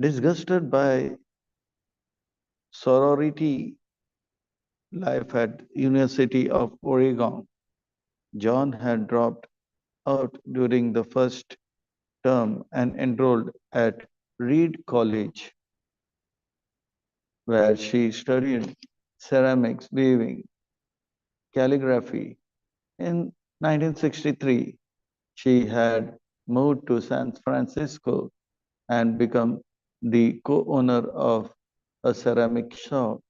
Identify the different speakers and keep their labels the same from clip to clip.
Speaker 1: Disgusted by sorority life at University of Oregon, John had dropped out during the first term and enrolled at Reed College, where she studied ceramics, weaving, calligraphy. In 1963, she had moved to San Francisco and become the co-owner of a ceramic shop.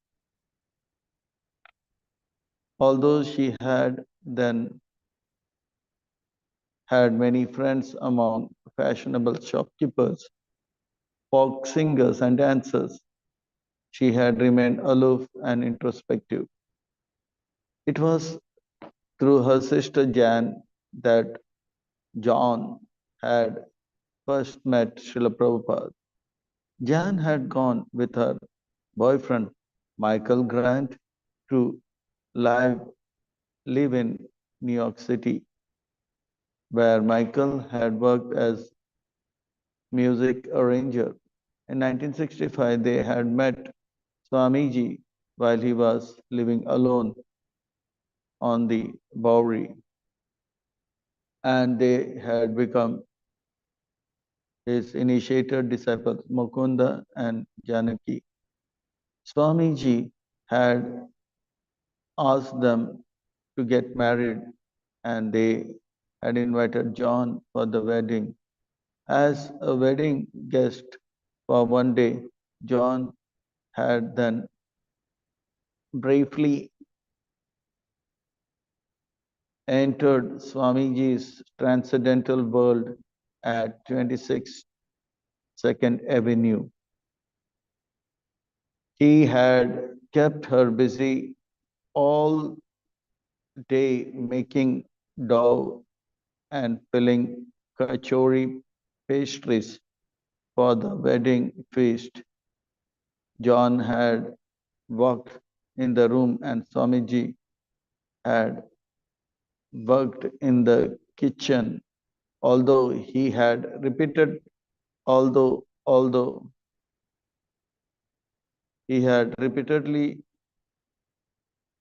Speaker 1: Although she had then had many friends among fashionable shopkeepers, folk singers, and dancers, she had remained aloof and introspective. It was through her sister Jan that John had first met Srila Prabhupada. Jan had gone with her boyfriend Michael Grant to live, live in New York City, where Michael had worked as music arranger. In 1965, they had met Swamiji while he was living alone on the Bowery, and they had become his initiated disciples, Mukunda and Janaki. Swamiji had asked them to get married, and they had invited John for the wedding. As a wedding guest for one day, John had then briefly entered Swamiji's transcendental world at 26 Second Avenue. He had kept her busy all day making dough and filling kachori pastries for the wedding feast. John had walked in the room and Swamiji had worked in the kitchen, although he had repeated, although he had repeatedly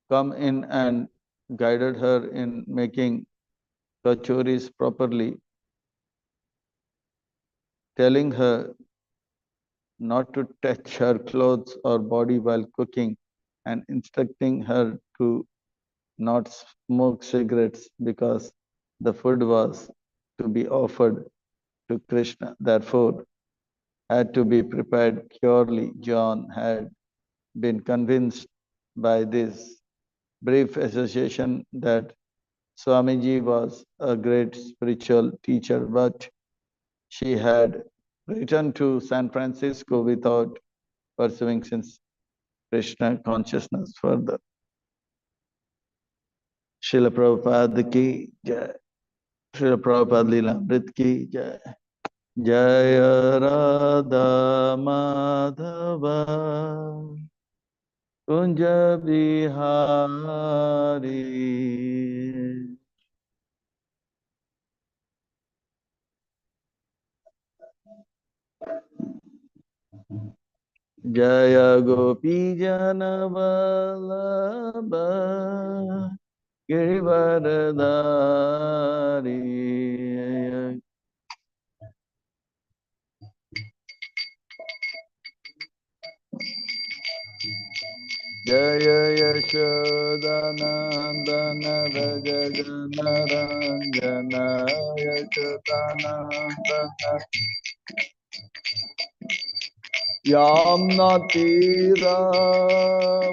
Speaker 1: come in and guided her in making kachoris properly, telling her not to touch her clothes or body while cooking, and instructing her to not smoke cigarettes because the food was to be offered to Krishna, therefore had to be prepared purely. John had been convinced by this brief association that Swamiji was a great spiritual teacher, but she had returned to San Francisco without pursuing since Krishna consciousness further. Srila Prabhupada ki jai. Srila Prabhupada Leela Amrit ki jai. Jaya Radha Madhava Kunja Bihari. Jaya Gopi Jana Vallabha Girivaradari. Jaya Yashodanandana Raja Janaranjana Yashodanandana Yamnatira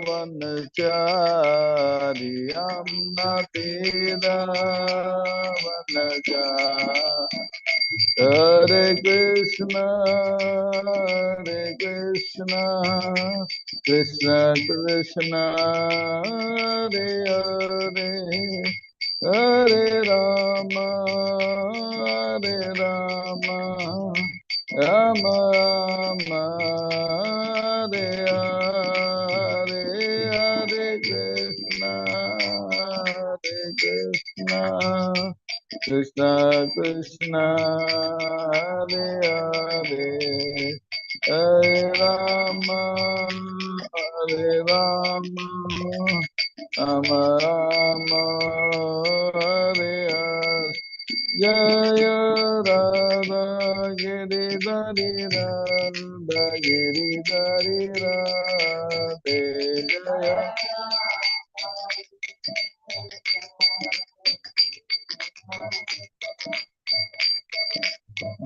Speaker 1: Vanachari Yamnatira Vanachari Hare Krishna, Krishna Krishna, Hare Hare, Hare Rama, Rama Rama, Hare Hare, Hare Krishna, Krishna Krishna, Hare Hare, Hare Rama, Hare Rama, Rama Rama, Hare Hare. Jaya Radha Giridhari Radha Giridhari Radhe Jaya.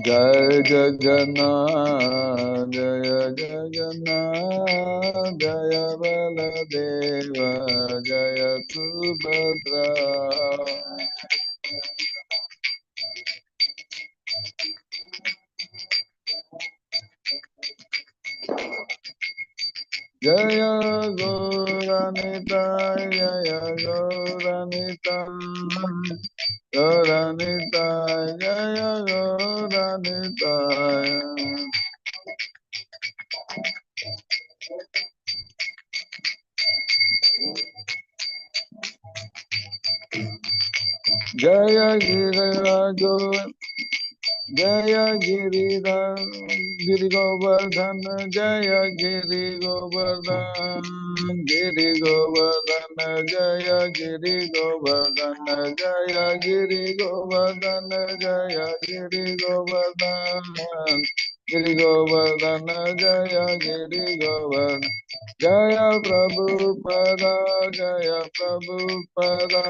Speaker 1: Jai Jagannath, Jaya Jagannath, Jaya Baladeva, Jaya Subhadra. Jaya Goranita, Jaya Goranita, Goranita, Jaya Goranita. Jaya Girirajo, Jaya Giri Govardhan, Jaya Giri Govardhan, Giri Govardhan, Jaya Giri Govardhan, Jaya Giri Govardhan, Jaya Giri Govardhan, Giri Govardhan, Jaya Giri Govardhan. Jaya Prabhupada, Jaya Prabhupada,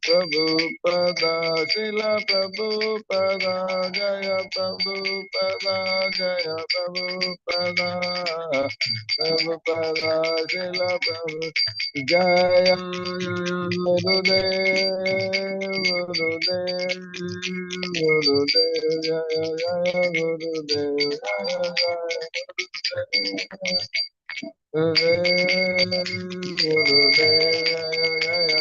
Speaker 1: Prabhupada, Srila Prabhupada, Jaya Prabhupada, Jaya Prabhupada, Prabhupada, Srila Prabhupada, Jaya Gurudev, Gurudev, Gurudev, Jaya Jaya Gurudev, Jaya Jaya. Gurudev, Gurudev,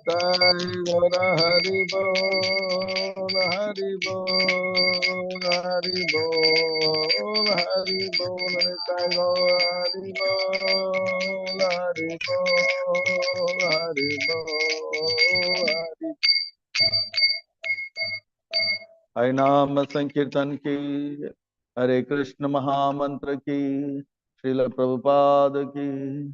Speaker 1: Gora Hari Bol, Hari Bol, Hari Bol, Hari Bol, Nitai Gaur Hari Bol, Hari Bol, Hari Bol, Hari. Hari Naam Sankirtan ki, Hare Krishna Mahamantra ki, Srila Prabhupada ki.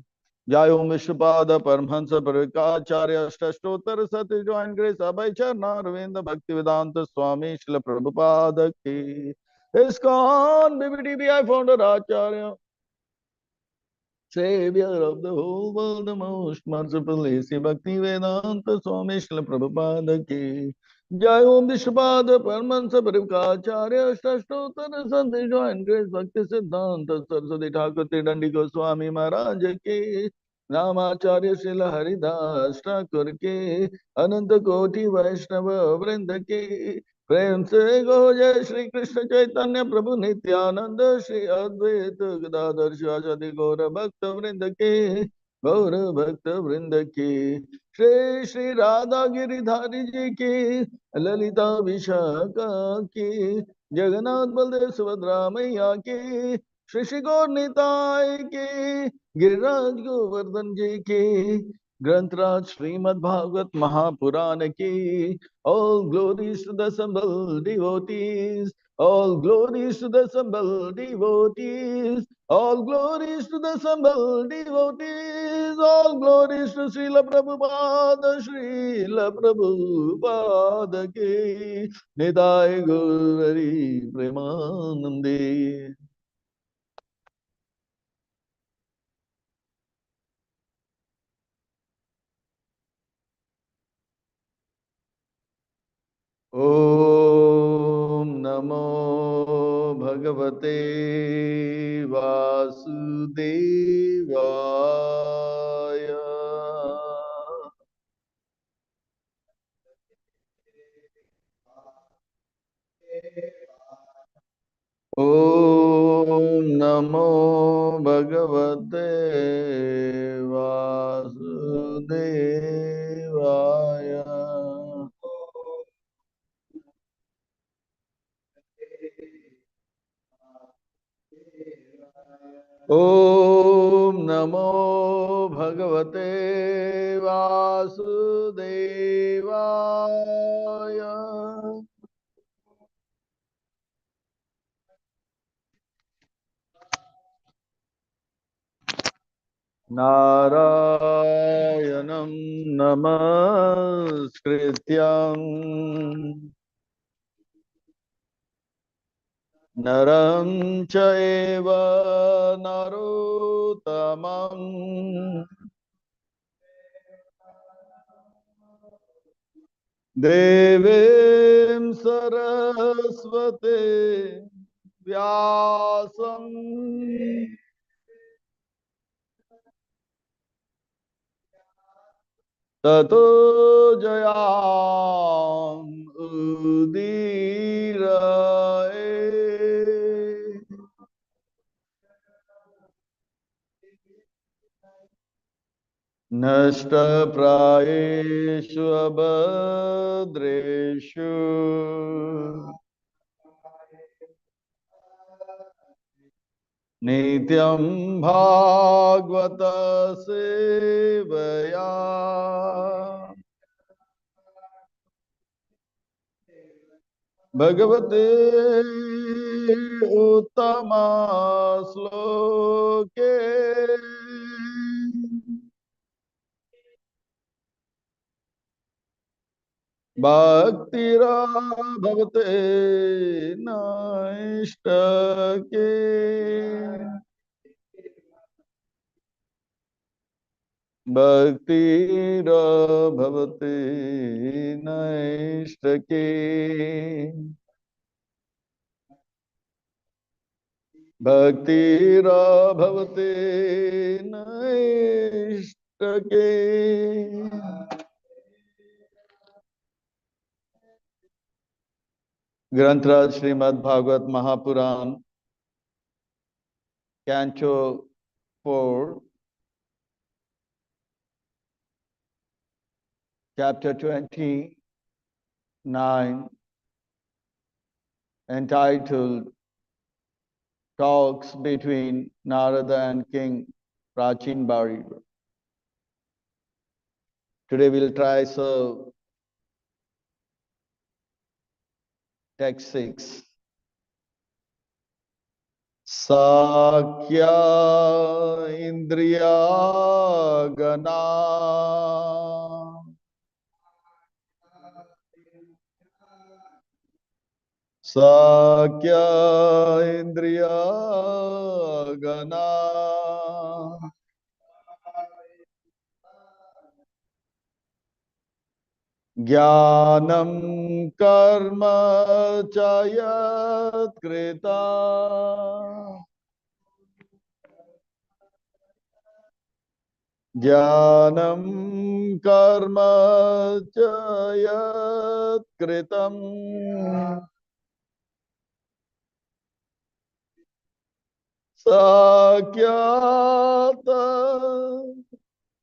Speaker 1: जय ओम विश्वपाद परमहंस परिव्राजकाचार्य अष्टोत्तर सत्य join grace अभय चरणारविंद भक्ति वेदांत स्वामी श्रील प्रभुपाद की ISKCON BBTBI founder Acharya, Savior of the whole world, the most merciful AC Bhakti Vedanta Swami Srila Prabhupada ki. Jai Om Vishwapada Paramansa Parivkacharya Shashtottara Santi Join Grace Bhakti Siddhanta Saraswati Thakur Dandi Goswami Maharaj ki. Ramacharya Srila Haridas Thakur ki. Ananta Koti Vaishnava Vrinda ki. प्रेम से गो जय श्री कृष्ण चैतन्य प्रभु नित्यानंद श्री अद्वैत गदाधर शिवासादि गौर भक्त वृंद के गौर भक्त वृंद की श्री श्री राधा गिरिधारी जी की ललिता विशाखा की जगन्नाथ बलदेव सुभद्रा मैया की श्री श्री गौर निताय की गिरिराज गोवर्धन जी की ग्रंथराज श्रीमद् भागवत महापुराण की. All glories to the assembled devotees. All glories to the assembled devotees. All glories to the assembled devotees. All glories to Srila Prabhupada, Srila Prabhupada ki. Nidai Gauri Premanande. Om Namo Bhagavate Vasudevaya. Om Namo Bhagavate Vasudevaya. Om Namo Bhagavate Vasudevaya. नारायणं नमस्कृत्यं नरं चैव नरोत्तमं देवीं सरस्वती व्यासं ततो जयामुदीरये नष्टप्रायेषु अभद्रेषु नित्यं भागवत सेवया भगवते उत्तम श्लोके भक्तिराभवते नैष्टके भक्तिराभवते नैष्टके भक्तिराभवते नैष्टके ग्रंथराज Shrimad Bhagavat Mahapuran Canto 4, Chapter 29, entitled Talks Between Narada and King Prachin Bari. Today we'll try text 6. Sakya Indriya Gana Sakya Indriya Gana Jnanam Karma Chayat Krita Jnanam Karma Chayat Kritam Sakyata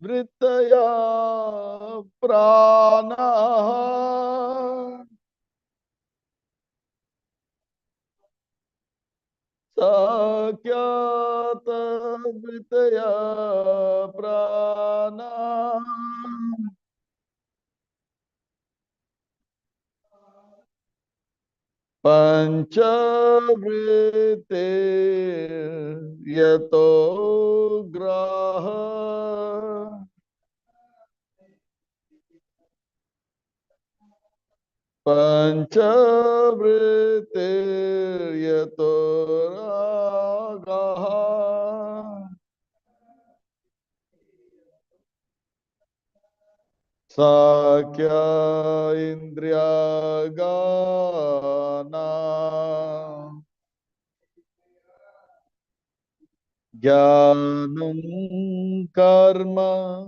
Speaker 1: Vrittaya Prana Sakyata Vrittaya Prana Panchavritir Yato Graha Panchavritir Yato Ragaha Sakya Indriya Gana Jnanam Karma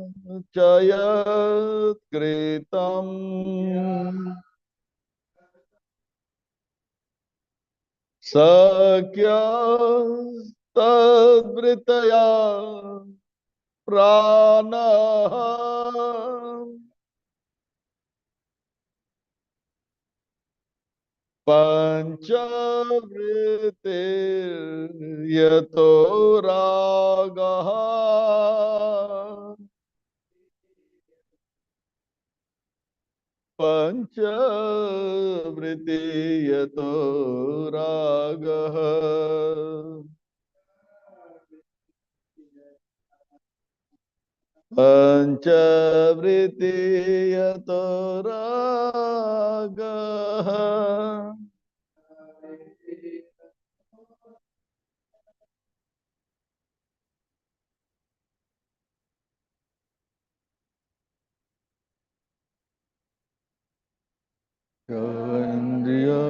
Speaker 1: Chayat Kritam Sakya Tadvritaya Prana Panchavritir Yato Ragaha Panchavritir Yato Ragaha Panchavritiyata raga Indriya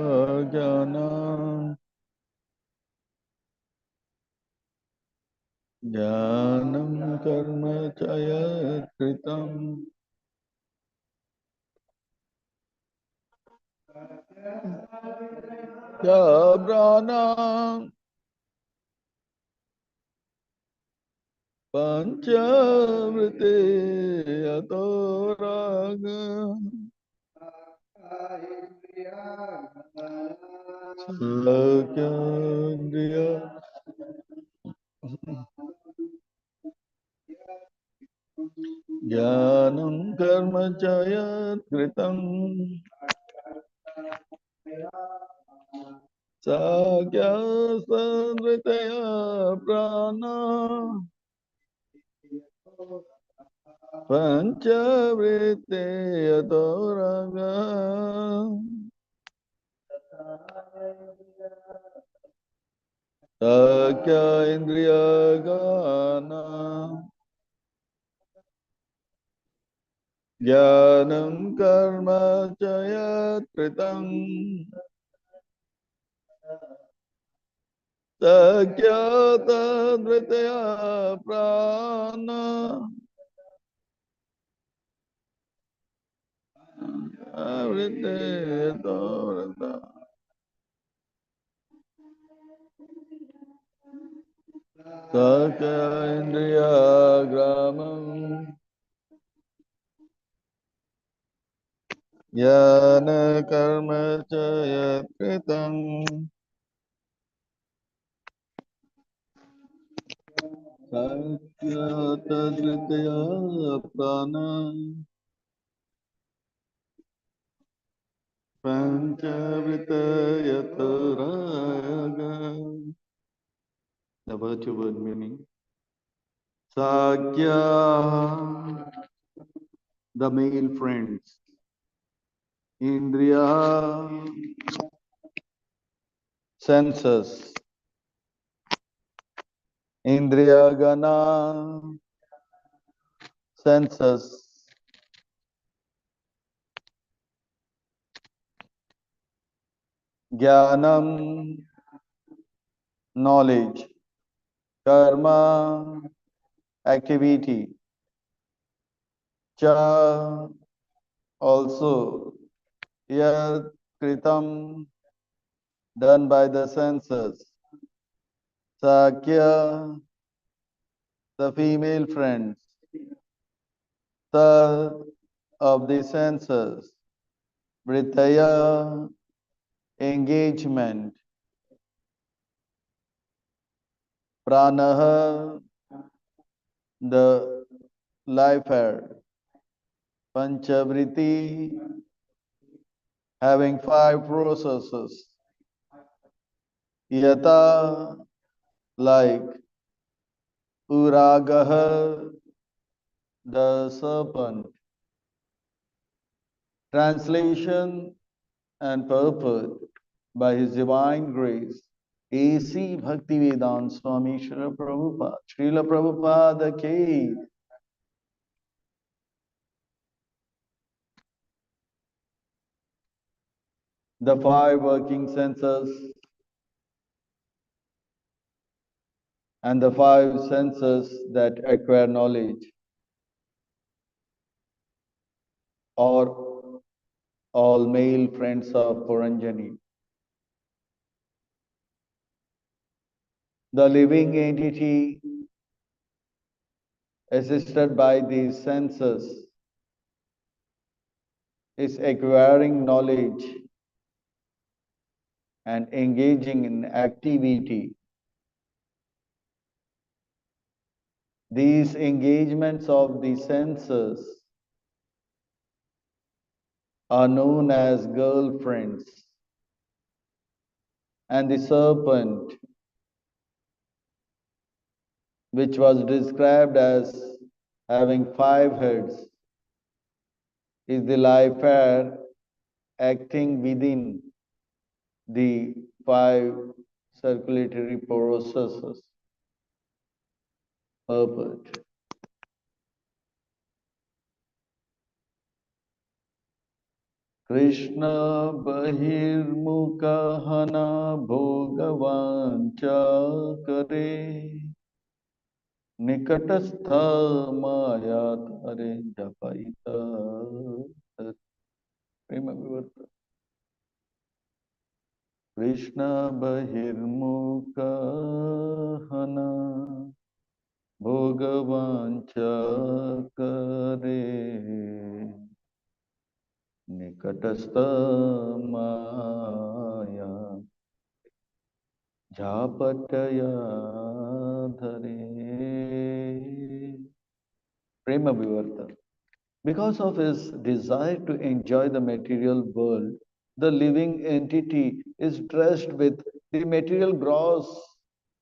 Speaker 1: jnana jnanam karma chaya kritam Jabrana Panchavritti Atoraga Lakandriya Jnanam Karma Chayat Kritam Sakya Sadritaya Prana Panchavritti Atoraga Sakya Indriya Gana Jnanam Karma Chayat Kritam Sakyata Dritaya Prana Avritaya Dorata Sakya Indriya Gramam Jnana Karma Chayat Kritam Sakyata Dritaya Prana Panchavritaya Taraga. The virtue word meaning. Sakya, the male friends. Indriya, senses. Indriya Gana, senses. Jnanam, knowledge. Karma, activity. Cha, also. Yat Kritam, done by the senses. Sakya, the female friends. Tat, of the senses. Vritaya, engagement. Pranaha, the life air. Panchavriti, having five processes. Yata, like. Uragaha, the serpent. Translation and purport by His Divine Grace. A.C. Bhaktivedanta Swami Srila Prabhupada. Srila Prabhupada Ki. The five working senses and the five senses that acquire knowledge are all male friends of Puranjani. The living entity assisted by these senses is acquiring knowledge and engaging in activity. These engagements of the senses are known as girlfriends, and the serpent, which was described as having 5 heads, is the life air acting within the 5 circulatory processes. Orbit. Krishna bahirmukahana bhogavancha kare nikatastha maya tare japaita prema vivarta. Krishna bahirmukahana bhogavancha kare nikatastha maya japataya dhare prema vivarta. Because of his desire to enjoy the material world, the living entity is dressed with the material gross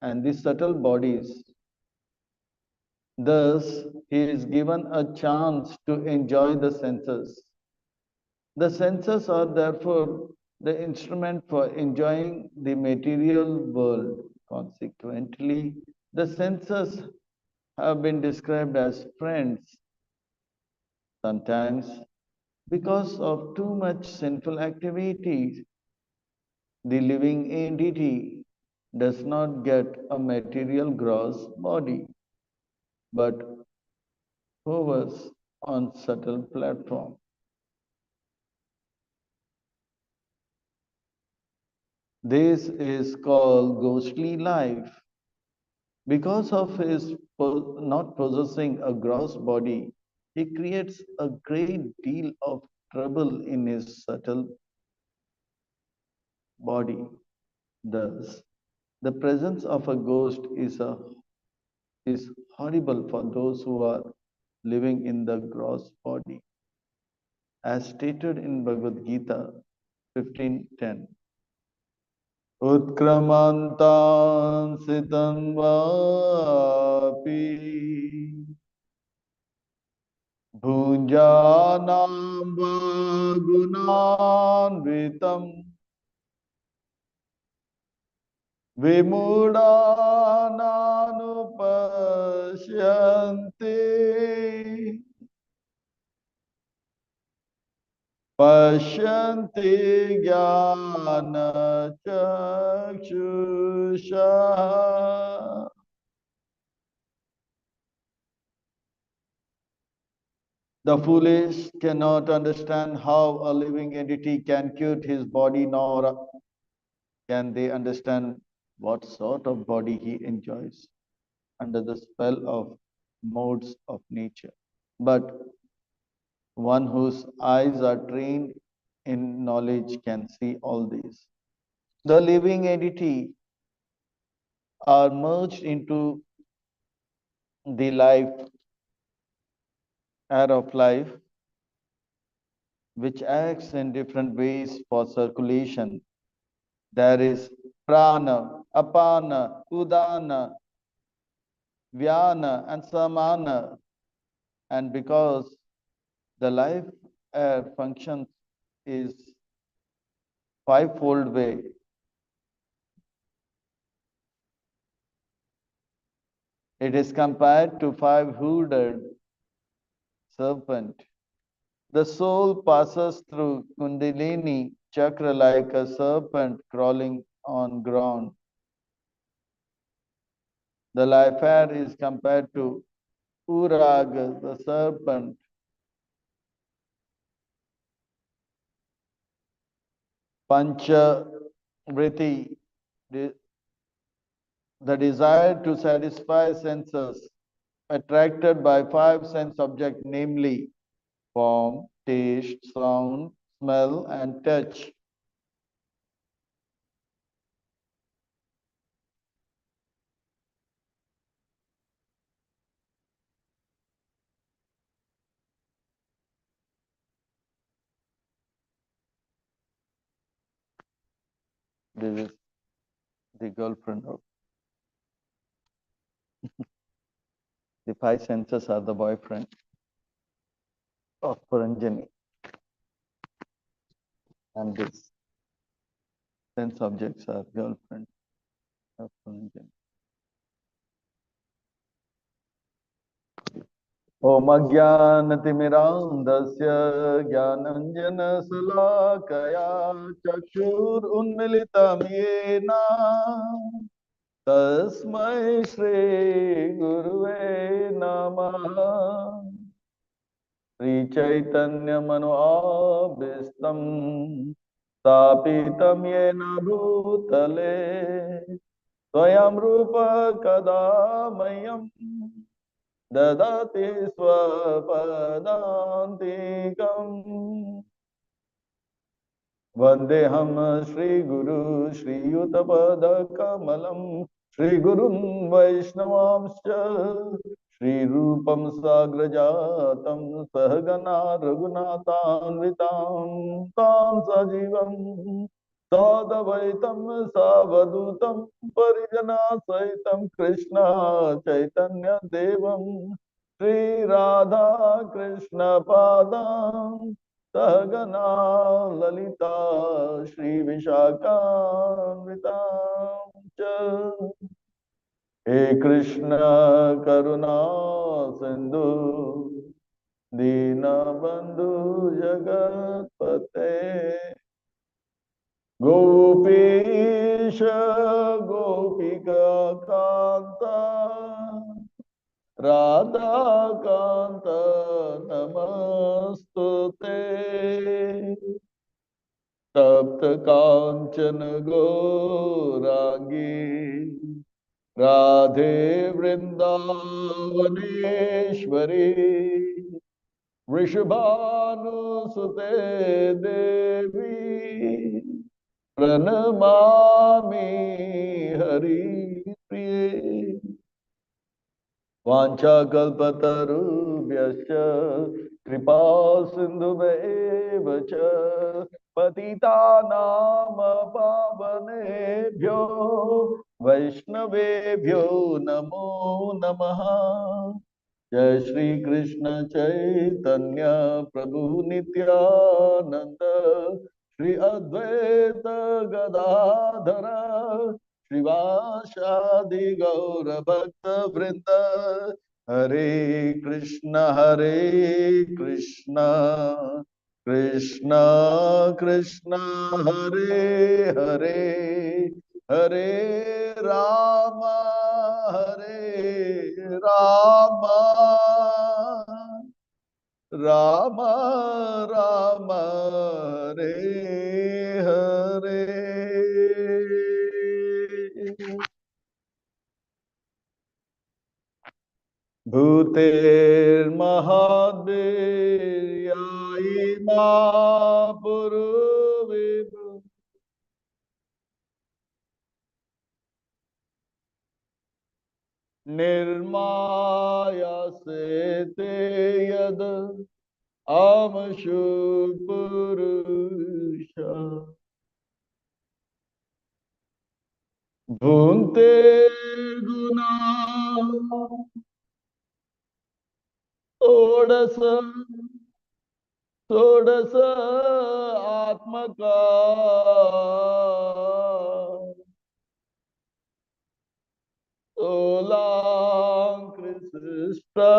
Speaker 1: and the subtle bodies. Thus, he is given a chance to enjoy the senses. The senses are therefore the instrument for enjoying the material world. Consequently, the senses have been described as friends. Sometimes, because of too much sinful activities, the living entity does not get a material gross body, but hovers on subtle platform. This is called ghostly life. Because of his not possessing a gross body, he creates a great deal of trouble in his subtle body. Thus, the presence of a ghost is horrible for those who are living in the gross body. As stated in Bhagavad Gita 15:10. Utkramantan sitan vapi bhunjanam vagunanvitam vimudananupasyante Pashyanti jnana chakshusha. The foolish cannot understand how a living entity can quit his body, nor can they understand what sort of body he enjoys under the spell of modes of nature. But one whose eyes are trained in knowledge can see all these. The living entity are merged into the life air of life, which acts in different ways for circulation. There is prana, apana, udana, vyana, and samana. And because the life air functions is fivefold way, it is compared to five-hooded serpent. The soul passes through Kundalini chakra like a serpent crawling on ground. The life air is compared to Uraga, the serpent. Pancha Vritti, the desire to satisfy senses, attracted by five sense objects, namely form, taste, sound, smell, and touch. This is the girlfriend of. The five senses are the boyfriend of Puranjani, and these sense objects are girlfriend of Puranjani. Om Ajnanatimirandasya Jnananjanasalakaya Chakshur Unmilitam Yena Tasmai Shri Guruve Namaha Sri Chaitanya Mano Abhistam Stapitam Yena Bhutale Swayam Rupa Kadamayam Dadati Swapadantikam Vandeham Shri Guru Shri Yutapada Kamalam Shri Gurun Vaishnavamscha Shri Rupam Sagrajatam Sahagana Raghunathanvitam Tam Sajivam Sadavaitam Savadutam Parijana Saitam Krishna Chaitanya Devam Shri Radha Krishna Padam Sahagana Lalita Shri Vishakam Vitam He Krishna Karuna Sindhu Dina Bandhu Jagat Pate Gopisha Gopika Kanta Radha Kanta Namastute Tapta Kanchana Gaurangi Radhe Vrindavaneshwari Vrishabhanusute Devi Pranamami Hari Priye Vanchakalpatarubhyascha Kripa Sindhumevacha Patitanam Pavanebhyo Vaishnavebhyo Namo Namaha Jai Shri Krishna Chaitanya Prabhu Nityananda Shri Advaita Gadadhara Shivashadi Gaura Bhakta Vrinda Hare Krishna Krishna Krishna Hare Hare Hare Rama Hare Rama Rama Rama Hare Hare Bhuter Mahadvir Yaima Puruvibhu Nirmaya Sete Yad Amashu Purusha Bhunte Guna Odasa Sodasa Atmaka Solang Krisista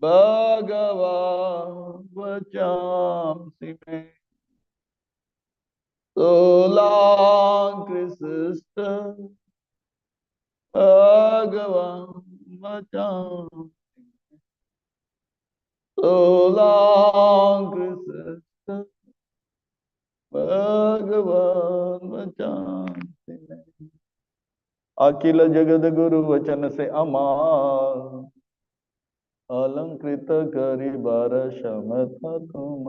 Speaker 1: Bhagavan Vachamsi Me Solang Krisista Bhagavan Vachamsi Solang Krisista Bhagavan Vachamsi Me अखिल जगत गुरु वचन से अमार अलंकृत करी बार समता तुम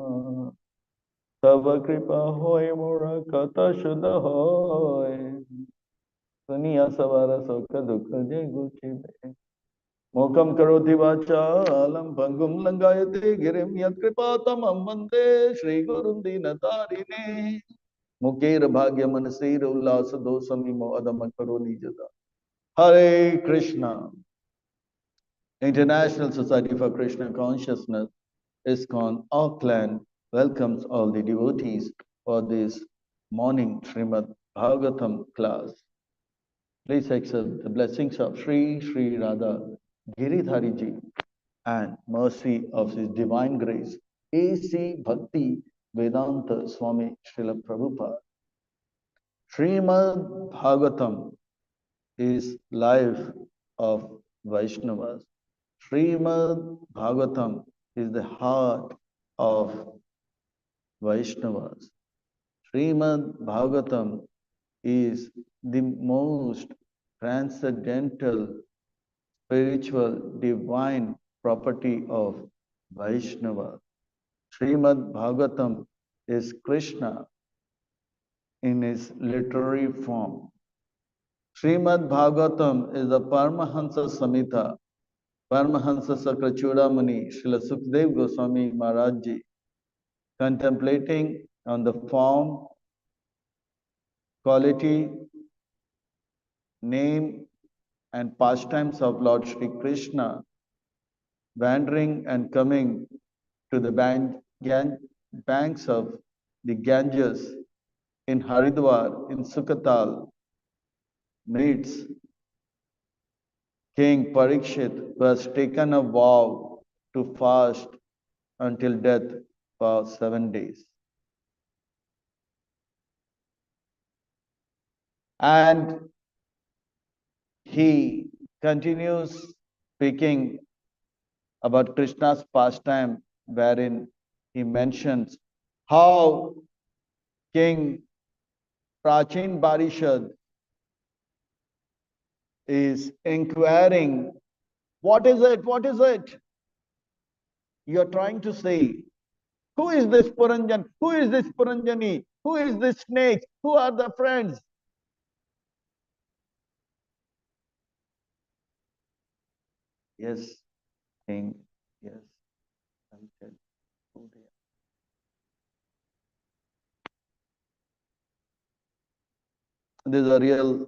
Speaker 1: तब कृपा होय मोर कथा शुद्ध होय सुनिया सवार सुख दुख जे गुचिबे मोकम करोति वाचालं पंगुम लंगायते गिरिम यत्कृपा तमं वन्दे श्री गुरुं दीनतारिणे मुकेर भाग्य मन सीर उल्लास दो समीमो अदम करो निजता Hare Krishna. International Society for Krishna Consciousness, ISKCON, Auckland, welcomes all the devotees for this morning Srimad Bhagavatam class. Please accept the blessings of Sri Radha Giridhari Ji and mercy of His Divine Grace, A.C. Bhakti Vedanta Swami Srila Prabhupada. Srimad Bhagavatam is life of Vaishnavas. Srimad Bhagavatam is the heart of Vaishnavas. Srimad Bhagavatam is the most transcendental, spiritual, divine property of Vaishnava. Srimad Bhagavatam is Krishna in his literary form. Srimad Bhagavatam is the Paramahansa Samhita. Paramahansa Sakrachudamani, Srila Sukdev Goswami Maharaj Ji, contemplating on the form, quality, name, and pastimes of Lord Sri Krishna, wandering and coming to the banks of the Ganges in Haridwar, in Sukatal, meets King Parikshit, who has taken a vow to fast until death for 7 days. And he continues speaking about Krishna's pastime, wherein he mentions how King Prachin Barishad is inquiring, what is it? What is it? You're trying to say, who is this Puranjan? Who is this Puranjani? Who is this snake? Who are the friends? Yes, King, yes, I'll tell who they are. This is a real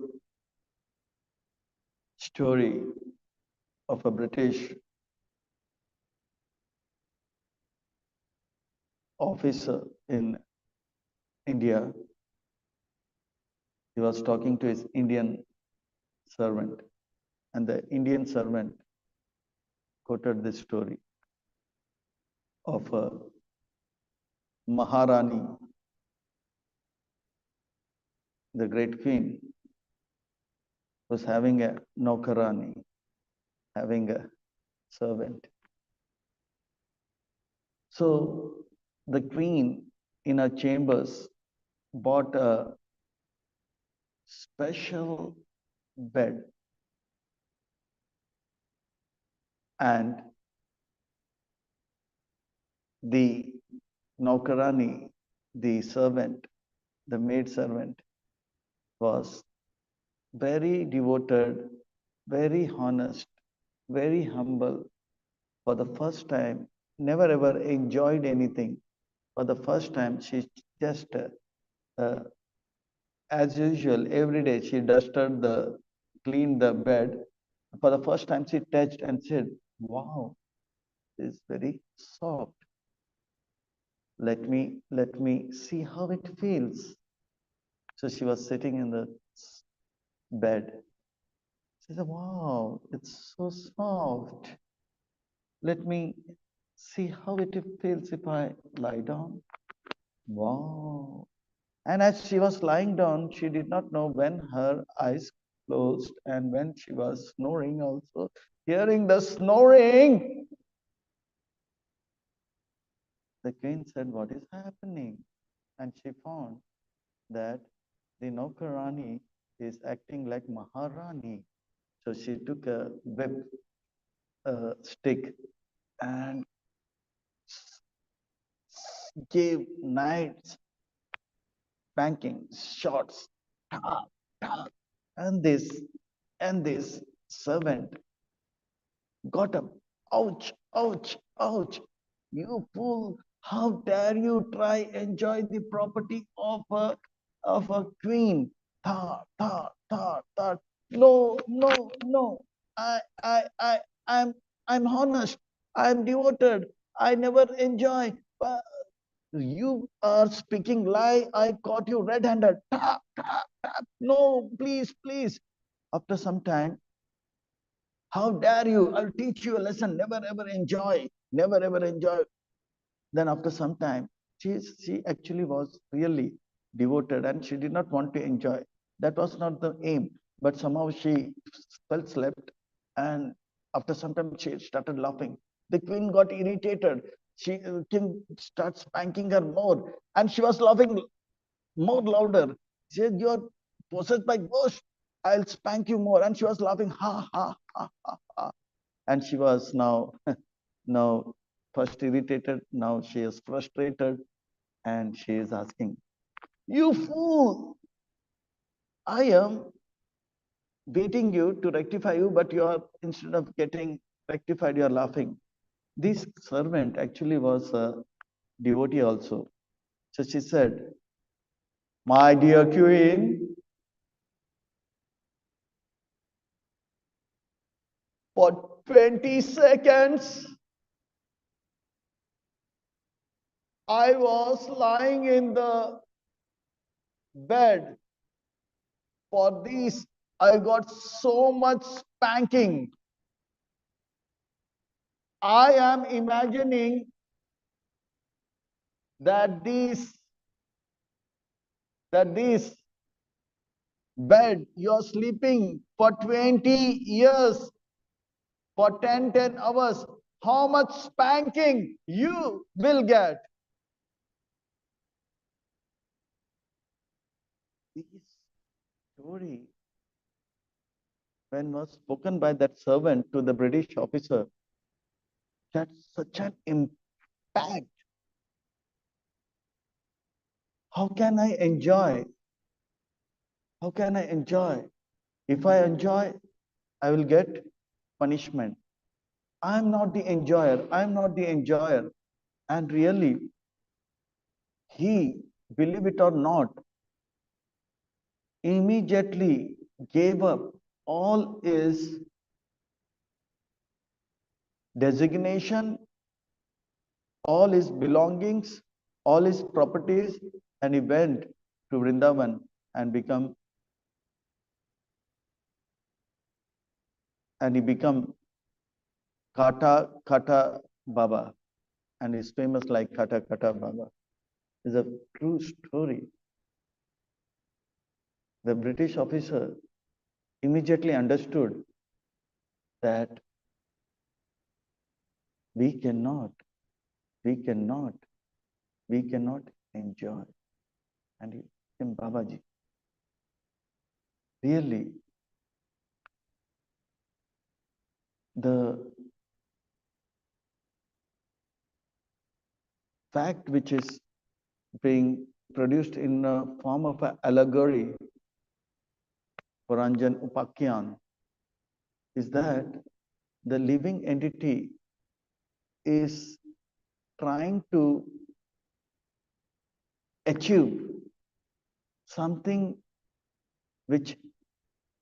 Speaker 1: story of a British officer in India. He was talking to his Indian servant, and the Indian servant quoted this story of a Maharani, the great queen, was having a Naukarani, having a servant. So the queen in her chambers bought a special bed, and the Naukarani, the servant, the maid servant, was very devoted, very honest, very humble. For the first time, never ever enjoyed anything. For the first time, she just, as usual, every day she cleaned the bed. For the first time, she touched and said, "Wow, this is very soft. Let me see how it feels." So she was sitting in the bed. She said, "Wow, it's so soft. Let me see how it feels if I lie down." Wow. And as she was lying down, she did not know when her eyes closed and when she was snoring also. Hearing the snoring, the queen said, "What is happening?" And she found that the Naukarani is acting like Maharani. So she took a whip stick and gave nice spanking shots. Ta, ta. And this servant got up. Ouch, ouch, ouch. You fool, how dare you try enjoy the property of a queen. Ta, ta, ta, ta. No, no, no. I, I, I, I'm, I'm honest. I'm devoted. I never enjoy. You are speaking lie. I caught you red-handed. Tap, tap, tap. No, please, please. After some time, how dare you? I'll teach you a lesson. Never ever enjoy. Never ever enjoy. Then after some time, she actually was really devoted and she did not want to enjoy. That was not the aim. But somehow she felt slept, and after some time she started laughing. The queen got irritated. King starts spanking her more, and she was laughing more louder. She said, "You're possessed by ghost. I'll spank you more." And she was laughing, ha ha ha ha ha. And she was now first irritated, now she is frustrated, and she is asking, "You fool! I am beating you to rectify you, but you are, instead of getting rectified, you are laughing." This servant actually was a devotee also. So she said, "My dear queen, for 20 seconds, I was lying in the bed. For this, I got so much spanking. I am imagining that this bed you're sleeping for 20 years, for 10 hours, how much spanking you will get." This story, when was spoken by that servant to the British officer, had such an impact. How can I enjoy? How can I enjoy? If I enjoy, I will get punishment. I'm not the enjoyer. I'm not the enjoyer. And really, he, believe it or not, immediately gave up all his designation, all his belongings, all his properties, and he went to Vrindavan and become Kata Kata Baba, and is famous like Kata Kata Baba. It's a true story. The British officer immediately understood that we cannot, we cannot, we cannot enjoy. And he came, "Babaji, really, the fact which is being produced in a form of an allegory, Puranjan Upakyan, is that the living entity is trying to achieve something which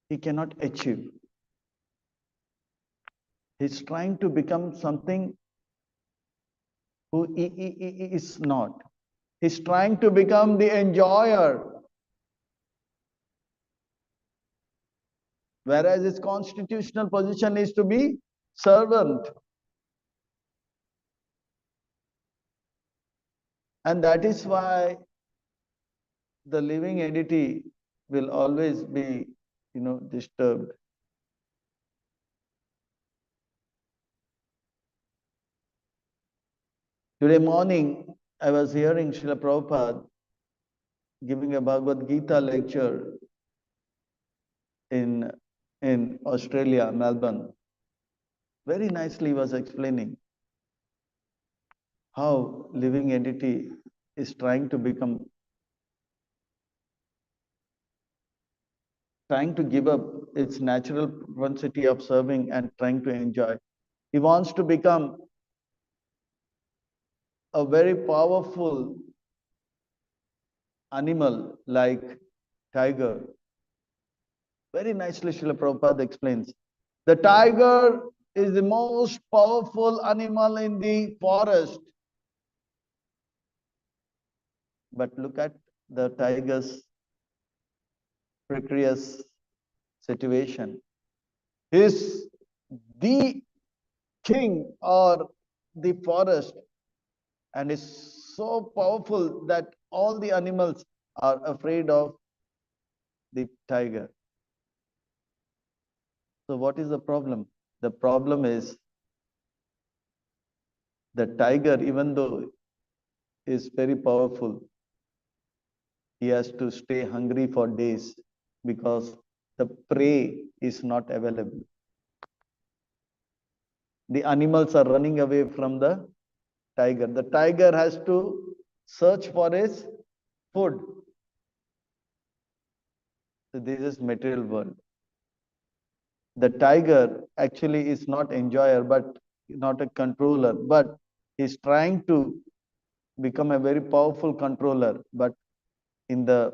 Speaker 1: he cannot achieve. He's trying to become something who he is not. He's trying to become the enjoyer, whereas his constitutional position is to be servant. And that is why the living entity will always be, disturbed. Today morning, I was hearing Srila Prabhupada giving a Bhagavad Gita lecture in Australia, Melbourne. Very nicely he was explaining how living entity is trying to give up its natural propensity of serving and trying to enjoy. He wants to become a very powerful animal like tiger. Very nicely Srila Prabhupada explains. The tiger is the most powerful animal in the forest. But look at the tiger's precarious situation. He is the king or the forest and is so powerful that all the animals are afraid of the tiger. So what is the problem? The problem is the tiger, even though is very powerful, he has to stay hungry for days because the prey is not available. The animals are running away from the tiger. The tiger has to search for his food. So this is material world. The tiger actually is not enjoyer, but not a controller, but he's trying to become a very powerful controller. But in the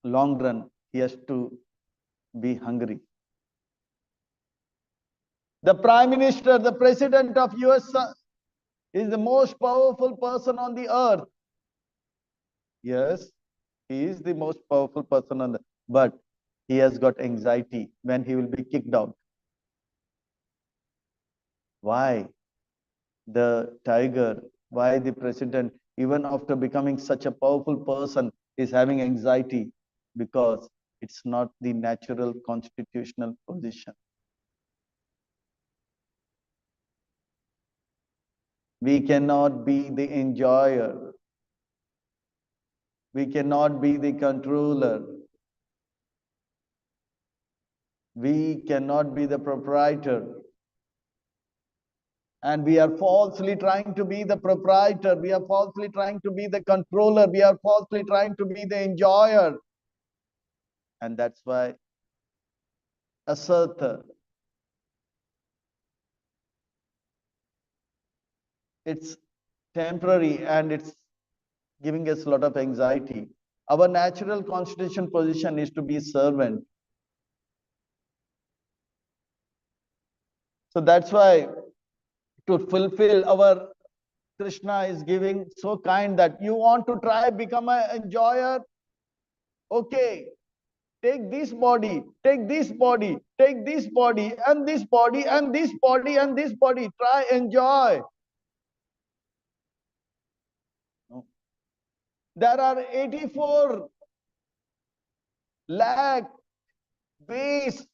Speaker 1: long run, he has to be hungry. The Prime Minister, the President of US is the most powerful person on the earth. Yes, he is the most powerful person on the, but he has got anxiety when he will be kicked out. Why? The tiger, why the president, even after becoming such a powerful person, is having anxiety? Because it's not the natural constitutional position. We cannot be the enjoyer. We cannot be the controller. We cannot be the proprietor. And we are falsely trying to be the proprietor. We are falsely trying to be the controller. We are falsely trying to be the enjoyer. And that's why asartha, it's temporary and it's giving us a lot of anxiety. Our natural constitution position is to be servant. So that's why to fulfill our Krishna is giving so kind that you want to try become an enjoyer. Okay, take this body, take this body, take this body, and this body, and this body, and this body. Try, enjoy. No. There are 84 lakh ways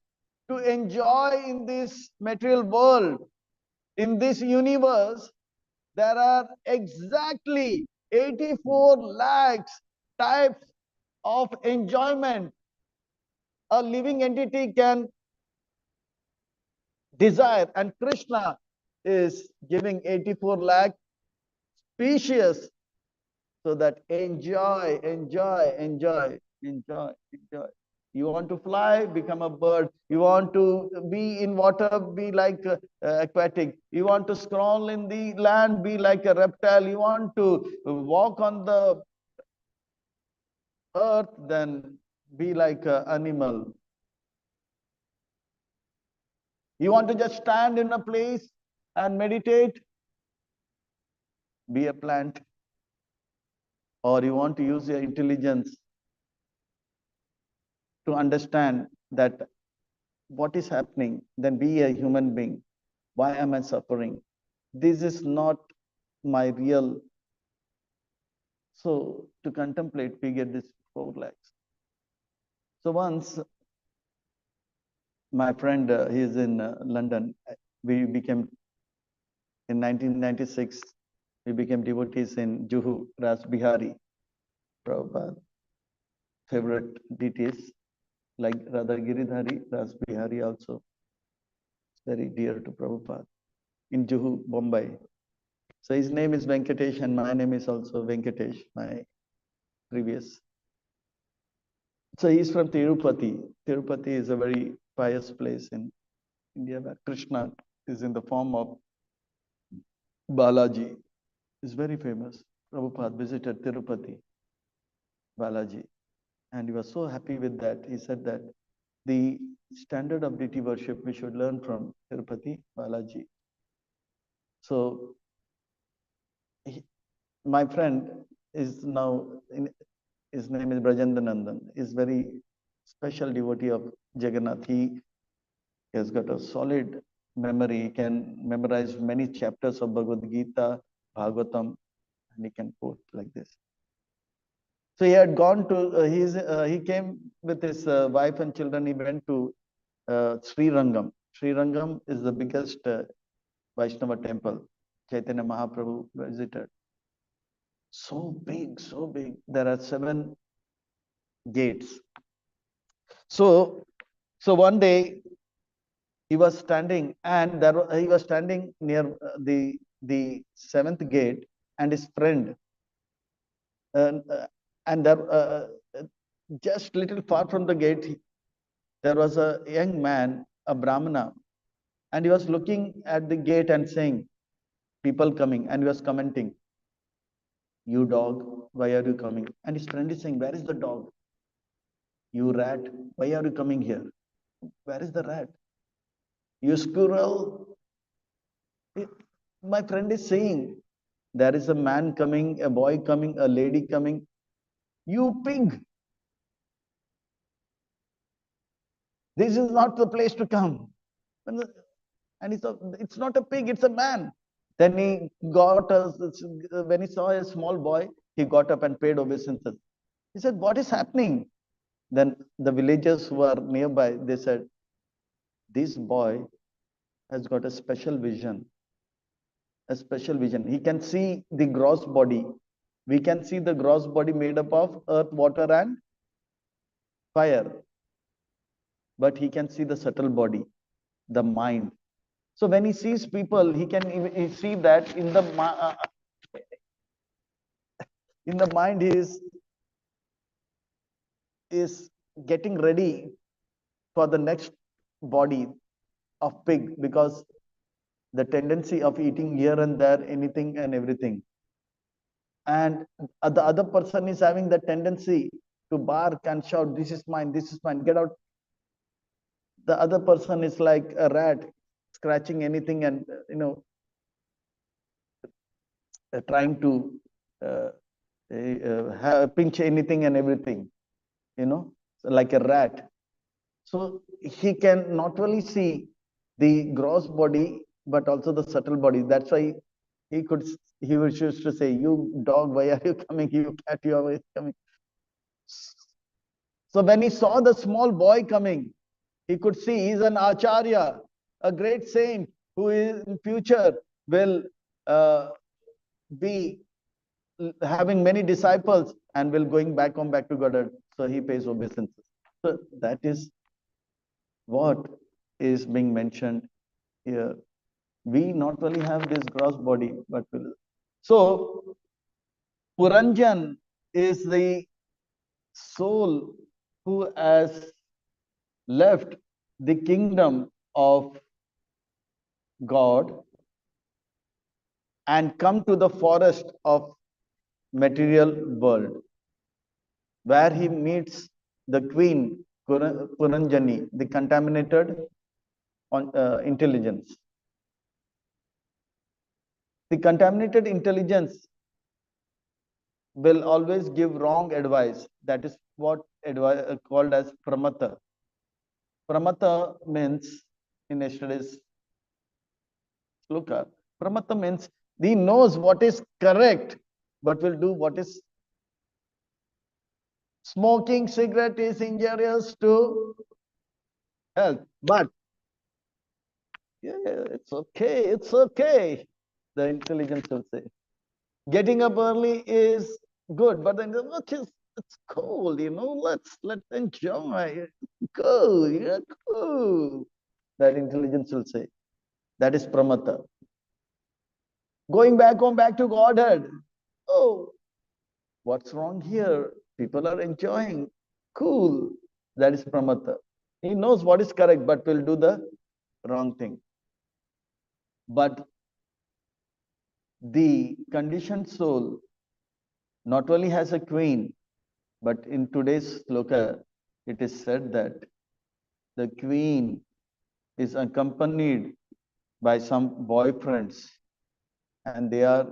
Speaker 1: to enjoy in this material world. In this universe, there are exactly 84 lakhs types of enjoyment a living entity can desire, and Krishna is giving 84 lakh species so that enjoy, enjoy, enjoy, enjoy, enjoy. You want to fly, become a bird. You want to be in water, be like aquatic. You want to scroll in the land, be like a reptile. You want to walk on the earth, then be like an animal. You want to just stand in a place and meditate, be a plant. Or you want to use your intelligence to understand that what is happening, then be a human being. Why am I suffering? This is not my real. So to contemplate, we get this 4 lakhs. So once my friend, he is in London, we became, in 1996, we became devotees in Juhu, Ras Bihari, Prabhupada, favorite deities, like Radha Giridhari, Ras Bihari also, very dear to Prabhupada, in Juhu, Bombay. So his name is Venkatesh and my name is also Venkatesh, my previous. So he's from Tirupati. Tirupati is a very pious place in India where Krishna is in the form of Balaji. It's very famous. Prabhupada visited Tirupati, Balaji. And he was so happy with that. He said that the standard of deity worship we should learn from Tirupati Balaji. So my friend is now, his name is Brajendanandan, is very special devotee of Jagannath. He has got a solid memory. He can memorize many chapters of Bhagavad Gita, Bhagavatam, and he can quote like this. So he had gone to, he came with his wife and children. He went to Sri Rangam. Sri Rangam is the biggest Vaishnava temple Chaitanya Mahaprabhu visited. So big, so big. There are 7 gates. So one day he was standing, and he was standing near the 7th gate, and his friend, and there, just little far from the gate, there was a young man, a Brahmana, and he was looking at the gate and saying, people coming, and he was commenting, you dog, why are you coming? And his friend is saying, where is the dog? You rat, why are you coming here? Where is the rat? You squirrel. My friend is saying, there is a man coming, a boy coming, a lady coming. You pig. This is not the place to come. And he thought, it's not a pig, it's a man. Then he got when he saw a small boy, he got up and paid obeisances. He said, what is happening? Then the villagers who are nearby, they said, this boy has got a special vision. A special vision. He can see the gross body. We can see the gross body made up of earth, water, and fire. But he can see the subtle body, the mind. So when he sees people, he can see that in the mind he is getting ready for the next body of pig, because the tendency of eating here and there, anything and everything. And the other person is having the tendency to bark and shout, this is mine, get out. The other person is like a rat, scratching anything and, trying to pinch anything and everything, like a rat. So he can not only see the gross body, but also the subtle body. That's why he was used to say, you dog, why are you coming? You cat, you are always coming. So when he saw the small boy coming, he could see he's an acharya, a great saint who in future will be having many disciples and will going back to Godhead. So he pays obeisances. So that is what is being mentioned here. We not only have this gross body, but will. So Puranjan is the soul who has left the kingdom of God and come to the forest of material world, where he meets the queen Puranjani, the contaminated intelligence. The contaminated intelligence will always give wrong advice. That is what called as pramata. Pramata means, in yesterday's sloka, pramata means he knows what is correct, but will do what is. Smoking cigarette is injurious to health, but yeah, it's okay. The intelligence will say. Getting up early is good, but then it's cold, let's enjoy. Cool, yeah, cool. That intelligence will say. That is pramata. Going back to Godhead. Oh, what's wrong here? People are enjoying. Cool. That is pramata. He knows what is correct, but will do the wrong thing. But the conditioned soul not only has a queen, but in today's sloka, it is said that the queen is accompanied by some boyfriends, and they are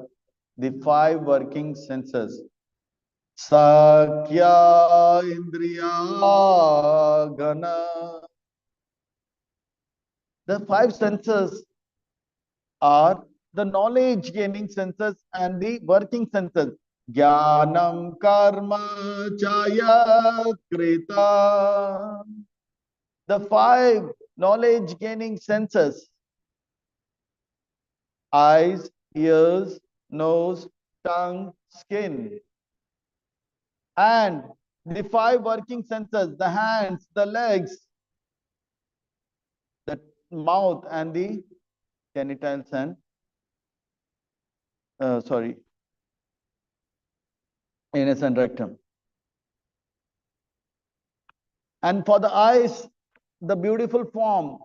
Speaker 1: the 5 working senses. Sakya Indriya Gana. The 5 senses are the knowledge gaining senses and the working senses. Jnanam karma chaya krita. The 5 knowledge gaining senses: eyes, ears, nose, tongue, skin. And the 5 working senses: the hands, the legs, the mouth, and the genitals and anus and rectum. And for the eyes, the beautiful form;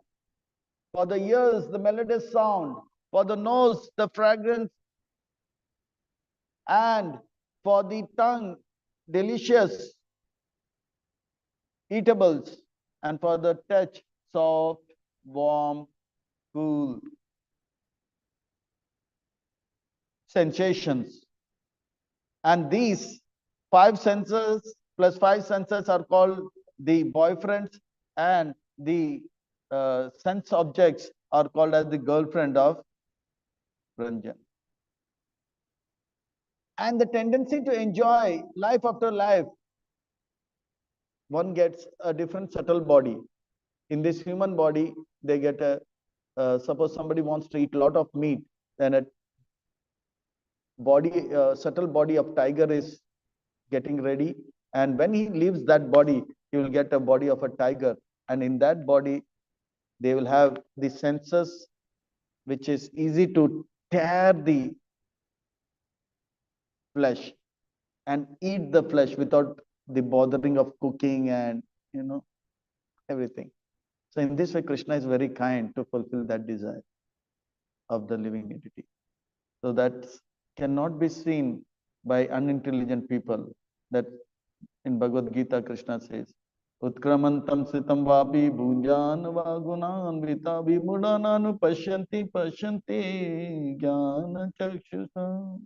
Speaker 1: for the ears, the melodious sound; for the nose, the fragrance; and for the tongue, delicious eatables; and for the touch, soft, warm, cool sensations. And these 5 senses plus 5 senses are called the boyfriends, and the sense objects are called as the girlfriend of Ranjan. And the tendency to enjoy life after life, one gets a different subtle body. In this human body, they get a, suppose somebody wants to eat a lot of meat, then a body, subtle body of tiger is getting ready. And when he leaves that body, he will get a body of a tiger. And in that body, they will have the senses, which is easy to tear the flesh and eat the flesh without the bothering of cooking and everything. So in this way, Krishna is very kind to fulfill that desire of the living entity. So that cannot be seen by unintelligent people. That in Bhagavad Gita, Krishna says, Utkramantam sitam vapi bhunjan vagunan vita vimudananu pasyanti jnana chakshusa.